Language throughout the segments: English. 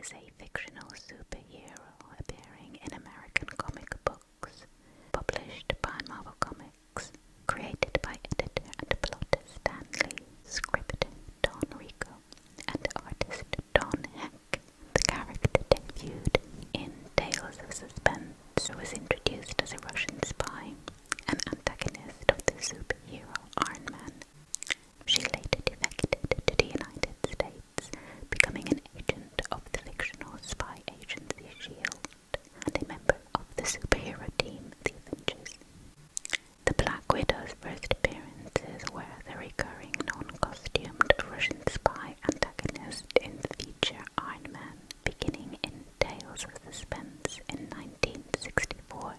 is a fictional superhero appearing in American comic books, published by Marvel Comics, created by editor and plotter Stan Lee, script Don Rico, and artist Don Heck. The character debuted in Tales of Suspense, who was introduced as a Russian spy, an antagonist of the superhero Iron Man. She later defected to the United States, becoming an agent of the fictional spy agency S.H.I.E.L.D. and a member of the superhero team, the Avengers. The Black Widow's first appearances were the recurring non-costumed Russian spy antagonist in the feature Iron Man, beginning in Tales of Suspense in 1964.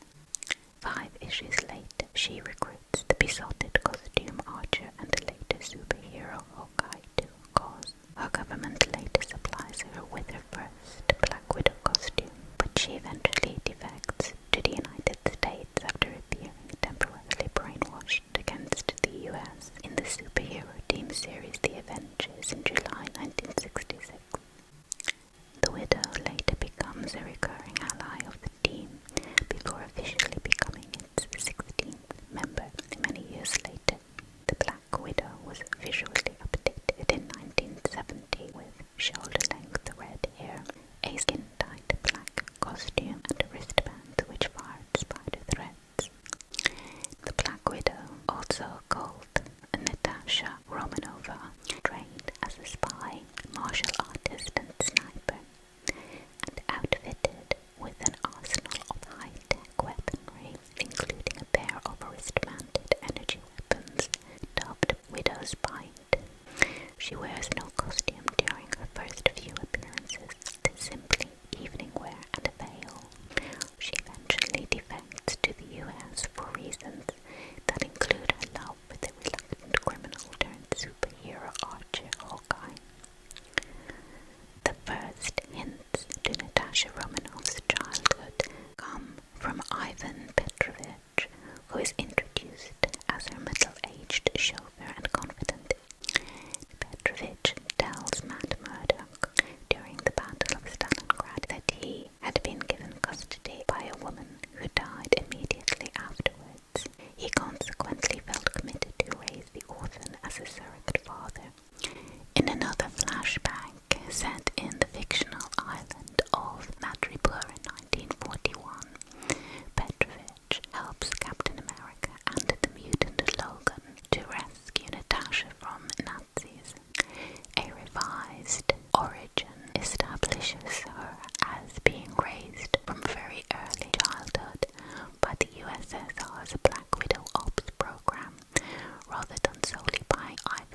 5 issues later, she recruits the besotted costume archer and later superhero Hawkeye to her cause. Her government later supplies her with her first Black Widow costume, but she eventually defects to the United States after appearing temporarily brainwashed against the US in the superhero team series The Avengers in July 1966. The Widow later becomes a recurring ally of the team before officially becoming its 16th member many years later. The Black Widow was visually updated in 1970 with shoulder-length red hair, a skin-tight black costume, and wristbands which fired spider threads. The Black Widow, also called Natasha Romanova, trained as a spy, martial artist and sniper, and outfitted with an arsenal of high-tech weaponry, including a pair of wrist-mounted energy weapons dubbed Widow's Bite. She wears no costume during her first few appearances, simply evening wear and a veil. She eventually defects to the US for reasons that include her love with the reluctant criminal turned superhero archer Hawkeye. The first hints to Natasha Romanov's childhood come from Ivan Petrovich, who is introduced as her middle-aged chauffeur and confidant. Petrovich tells Matt Murdock during the Battle of Stalingrad that he had been given custody by a woman who died immediately afterwards. He consequently felt committed to raise the orphan as a surrogate father. In another flashback set in the fictional island of Madripoor in 1941, Petrovich helps Captain America and the mutant Logan to rescue Natasha from Nazis. A revised origin establishes her as being raised from very early childhood by the USSR's Black Widow Ops program, rather than solely by Ivan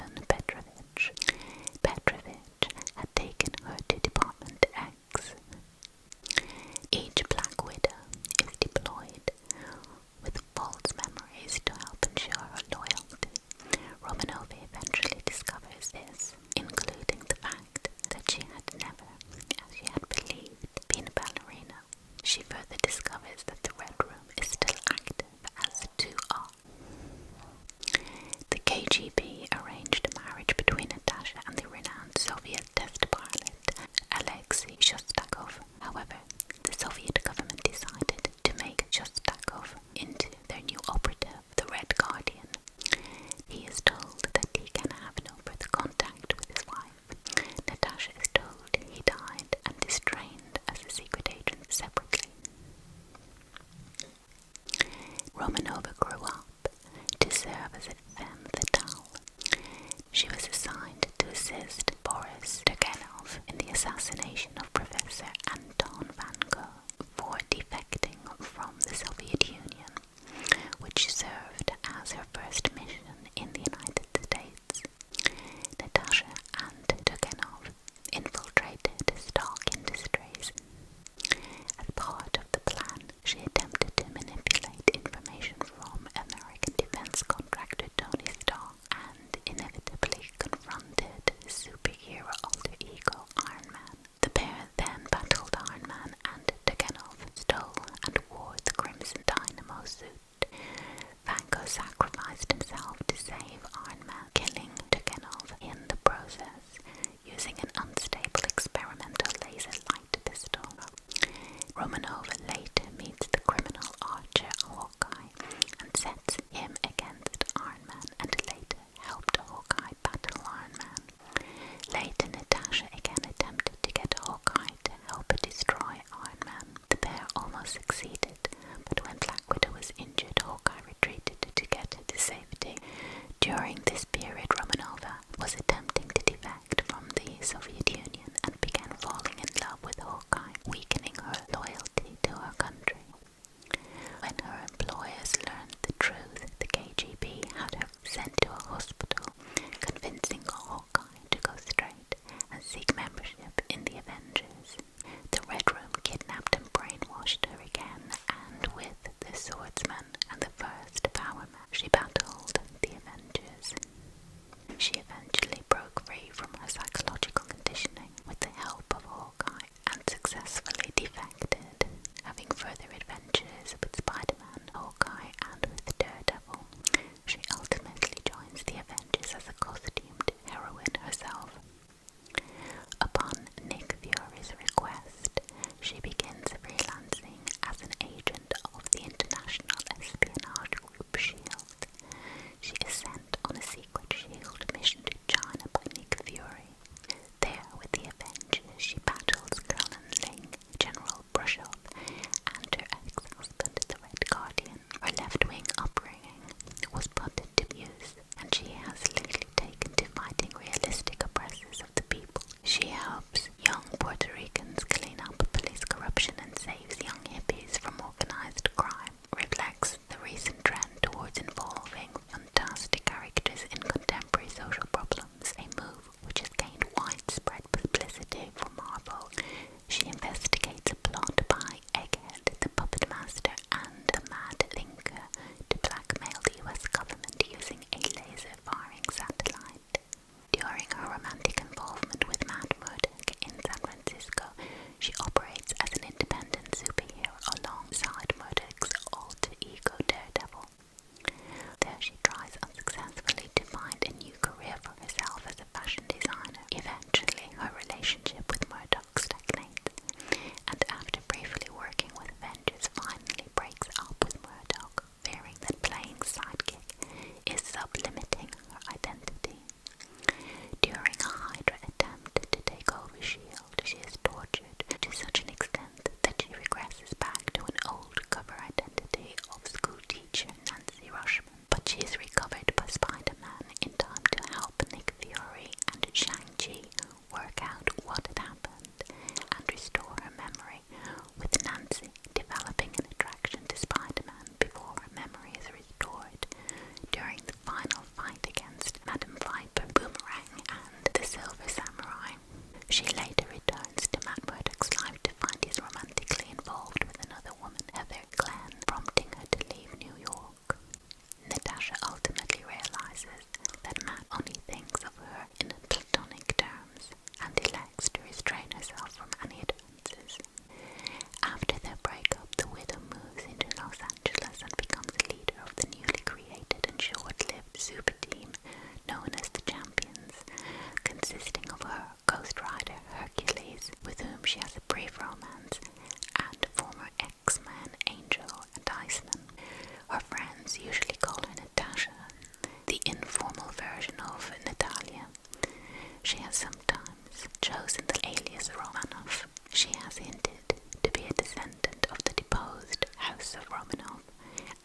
She has sometimes chosen the alias Romanov. She has hinted to be a descendant of the deposed House of Romanov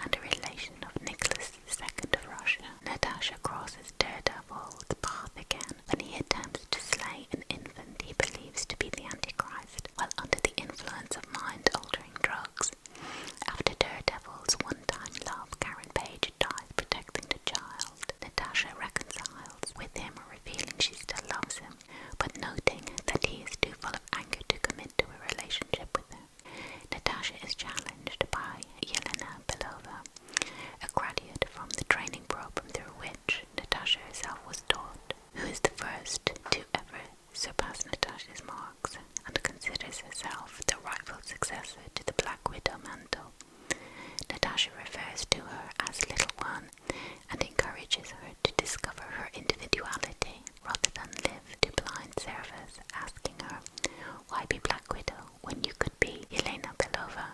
and a relation of Nicholas II of Russia. Natasha crosses Daredevil's path again when he attempts to slay an infant he believes to be the Antichrist while under the influence of mind-altering drugs. After Daredevil's one-time love, Karen Page dies protecting the child. Natasha reconciles with him, revealing she still loves him, but noting that he is too full of anger to commit to a relationship with her. Natasha is challenged by Yelena Belova, a graduate from the training program through which Natasha herself was taught, who is the first to ever surpass Natasha's marks and considers herself the rightful successor to the Black Widow mantle. Natasha refers to her as Little One and encourages her to discover her individuality rather than live to blind service, asking her, why be Black Widow when you could be Yelena Belova?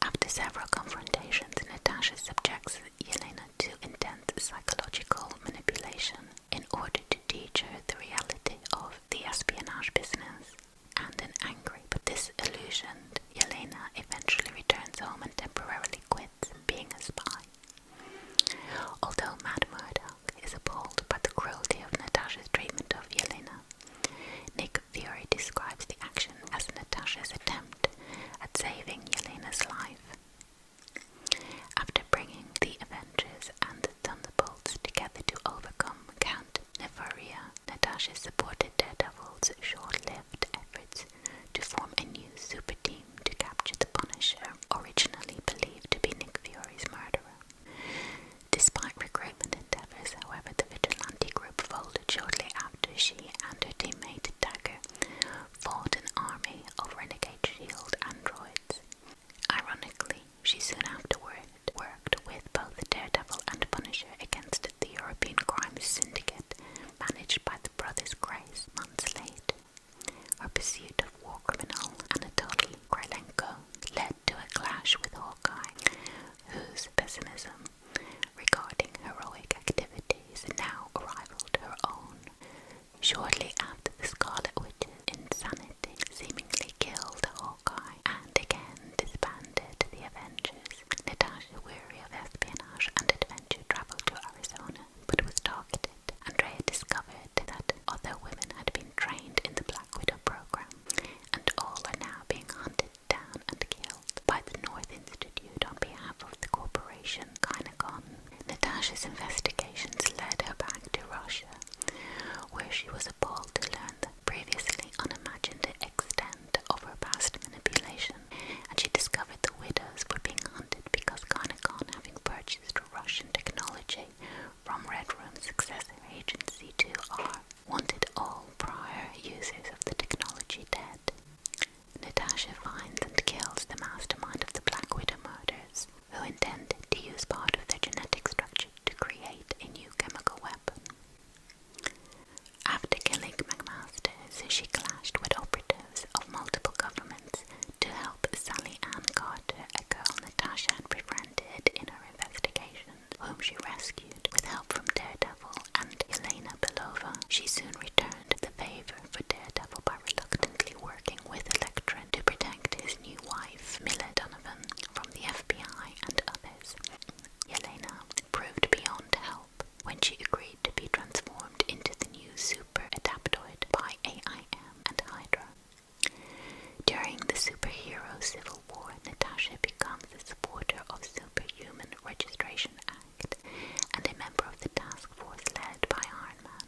After several confrontations, Natasha subjects Yelena to intense psychological manipulation in order to teach her the reality of the espionage business. And an angry but disillusioned Yelena eventually returns home and temporarily quits being a spy. Although Matt Murdock is appalled by the cruelty of Natasha's treatment of Yelena, Nick Fury describes the action as Natasha's attempt at saving Yelena's life. After bringing the Avengers and the Thunderbolts together to overcome Count Nefaria, Natasha supported Daredevil's short-lived efforts to form a new super team to capture the Punisher, originally believed to be Nick Fury's murderer. Despite recruitment endeavors, however, the vigilante group folded shortly after she and her teammate Dagger fought an army of renegade S.H.I.E.L.D. androids. Ironically, she soon afterward worked with both Daredevil and Punisher against the European crime syndicate managed by the brothers Grace months later. Her pursuit of war criminal Anatoly Krylenko led to a clash with Hawkeye, whose pessimism regarding heroic activities now rivaled her own. Shortly after the Scarlet Witch's insanity seemingly killed Hawkeye and again disbanded the Avengers, Natasha, weary of espionage and adventure, traveled to Arizona but was targeted. Andrea discovered that other women had been trained in the Black Widow program, and all are now being hunted down and killed by the North Institute on behalf of the corporation Kynacon. Natasha's investigations led her back to Russia, where she was appalled to learn the previously unimagined extent of her past manipulation, and she discovered the widows were being hunted because Kynacon, having purchased Russian technology from Red Room's successor agency 2R, wanted all prior users of the technology dead. Natasha finds and kills the mastermind of the Black Widow murders, who intended to use part of their genetic structure to create a new chemical weapon. After killing McMasters, she clashed with operatives of multiple governments to help Sally Ann Carter, a girl Natasha had befriended in her investigations, whom she rescued with help from Daredevil and Yelena Belova. She soon returned the favor for Daredevil by reluctantly working with Elektra to protect his new wife, Mila Donovan, from the FBI and others. Yelena proved beyond help when she agreed to be transformed into the new super adaptoid by AIM and Hydra. During the superhero civil war, Natasha becomes a supporter of Superhuman Registration Act and a member of the task force led by Iron Man.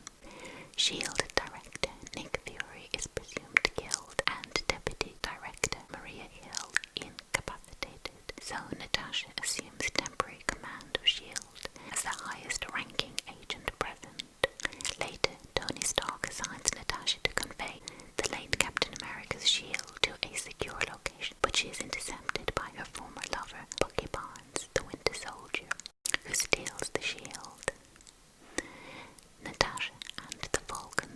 S.H.I.E.L.D. director Nick Fury is presumed killed and Deputy Director Maria Hill incapacitated, so Natasha assumes temporary command of S.H.I.E.L.D. as the highest-ranking agent present. Later, Tony Stark assigns Natasha to convey the late Captain America's S.H.I.E.L.D. to a secure location, but she is intercepted by her former lover, Bucky Barnes, the Winter Soldier, who steals the S.H.I.E.L.D. Natasha and the Falcon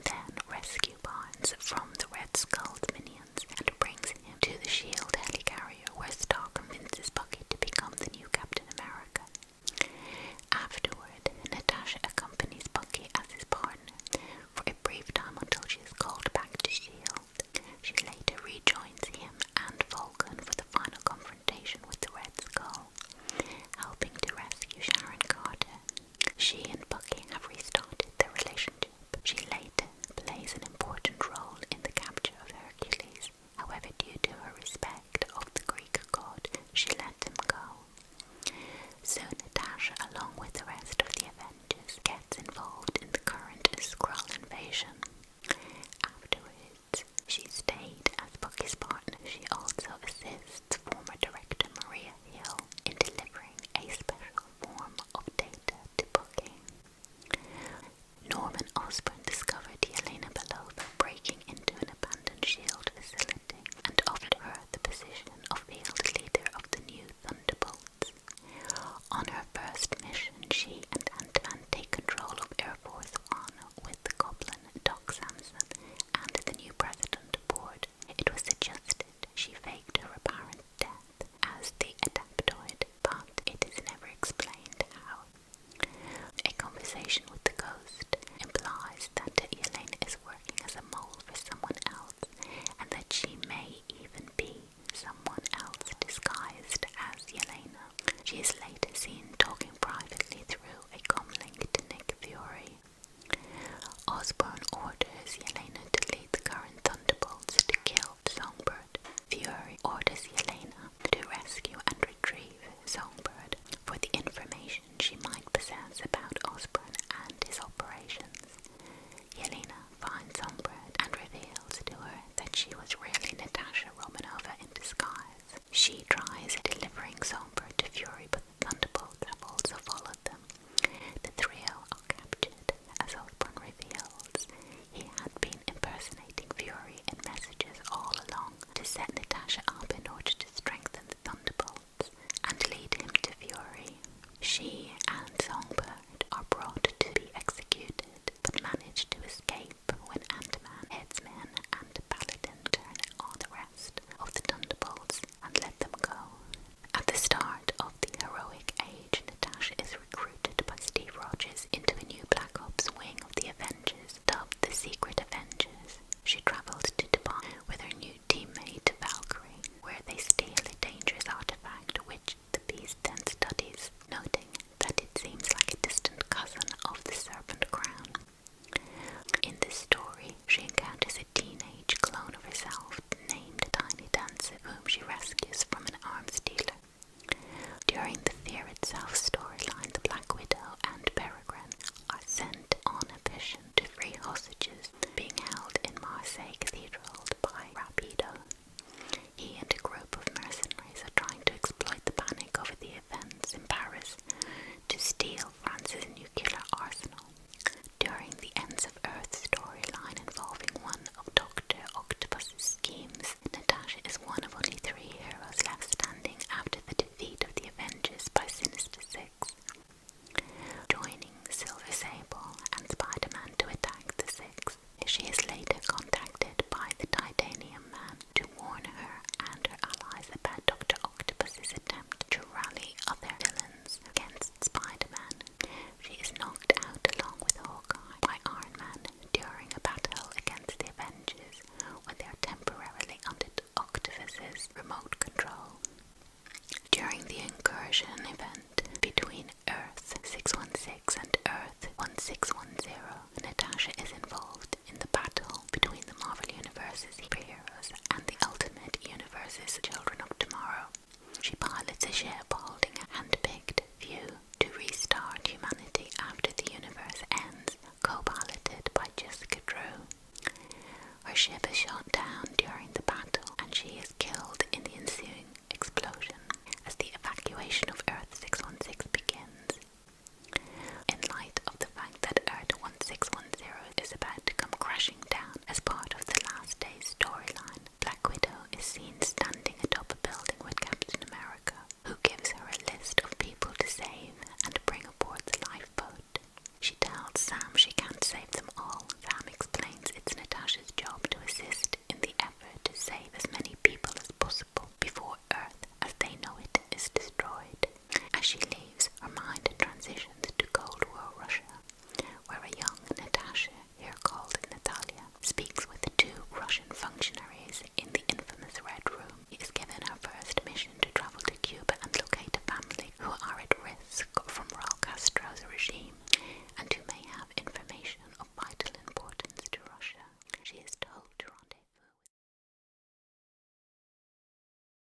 Champions Yelena.